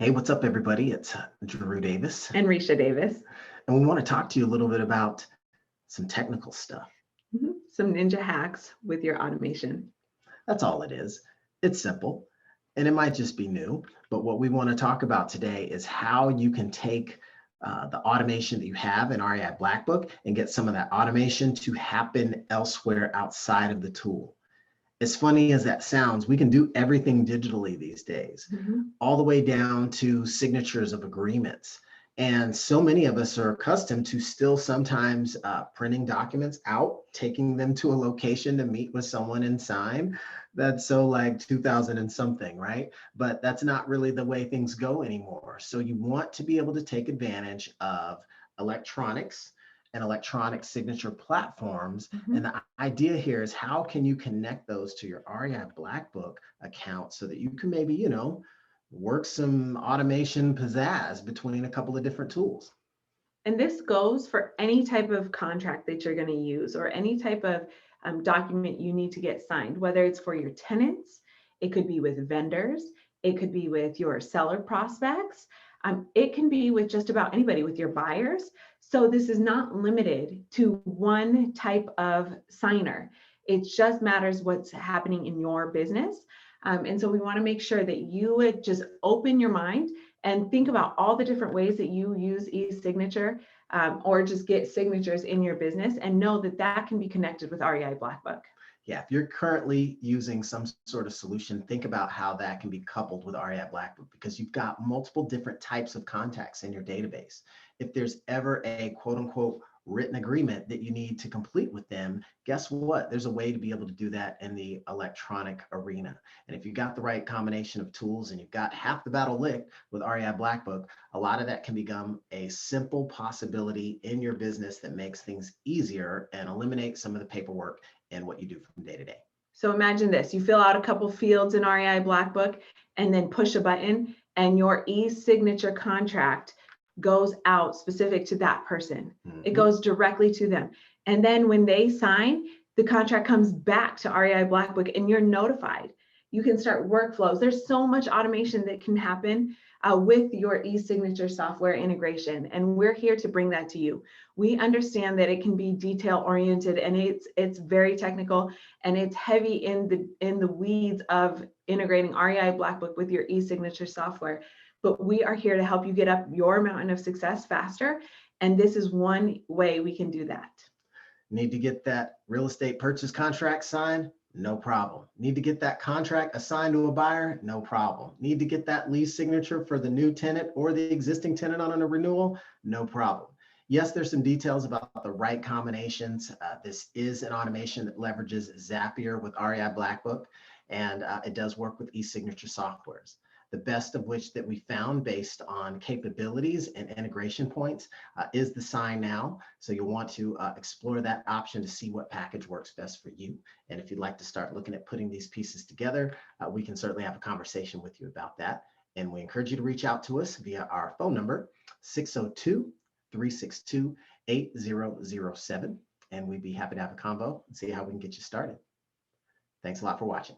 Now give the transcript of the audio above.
Hey, what's up, everybody? It's Drew Davis, And Risha Davis. and we want to talk to you a little bit about some technical stuff. Some ninja hacks with your automation. That's all it is. It's simple, and it might just be new, but what we want to talk about today is how you can take the automation that you have in REI Blackbook and get some of that automation to happen elsewhere outside of the tool. As funny as that sounds, we can do everything digitally these days, all the way down to signatures of agreements. And so many of us are accustomed to still sometimes printing documents out, taking them to a location to meet with someone and sign. That's so like 2000 and something, right? But that's not really the way things go anymore. So you want to be able to take advantage of electronics and electronic signature platforms. And the idea here is how can you connect those to your REI Blackbook account so that you can maybe, work some automation pizzazz between a couple of different tools. And this goes for any type of contract that you're going to use or any type of document you need to get signed, whether it's for your tenants, it could be with vendors, it could be with your seller prospects, it can be with just about anybody, with your buyers. So this is not limited to one type of signer. It just matters what's happening in your business. And so we want to make sure that you would just open your mind and think about all the different ways that you use e-signature or just get signatures in your business, and know that that can be connected with REI Blackbook. Yeah, if you're currently using some sort of solution, think about how that can be coupled with REI Blackbook, because you've got multiple different types of contacts in your database. If there's ever a quote unquote written agreement that you need to complete with them, guess what? There's a way to be able to do that in the electronic arena. And if you've got the right combination of tools and you've got half the battle licked with REI Blackbook, a lot of that can become a simple possibility in your business that makes things easier and eliminates some of the paperwork and what you do from day to day. So imagine this, you fill out a couple fields in REI Blackbook and then push a button and your e-signature contract goes out specific to that person. It goes directly to them. And then when they sign, the contract comes back to REI Blackbook and you're notified. You can start workflows. There's so much automation that can happen with your e-signature software integration. And we're here to bring that to you. We understand that it can be detail oriented and it's very technical and it's heavy in the weeds of integrating REI Blackbook with your e-signature software. But we are here to help you get up your mountain of success faster. And this is one way we can do that. Need to get that real estate purchase contract signed? No problem. Need to get that contract assigned to a buyer? No problem. Need to get that lease signature for the new tenant or the existing tenant on a renewal? No problem. Yes, there's some details about the right combinations. This is an automation that leverages Zapier with REI Blackbook, and it does work with e-signature softwares. The best of which that we found based on capabilities and integration points is the SignNow. So you'll want to explore that option to see what package works best for you. And if you'd like to start looking at putting these pieces together, we can certainly have a conversation with you about that. And we encourage you to reach out to us via our phone number, 602-362-8007. And we'd be happy to have a convo and see how we can get you started. Thanks a lot for watching.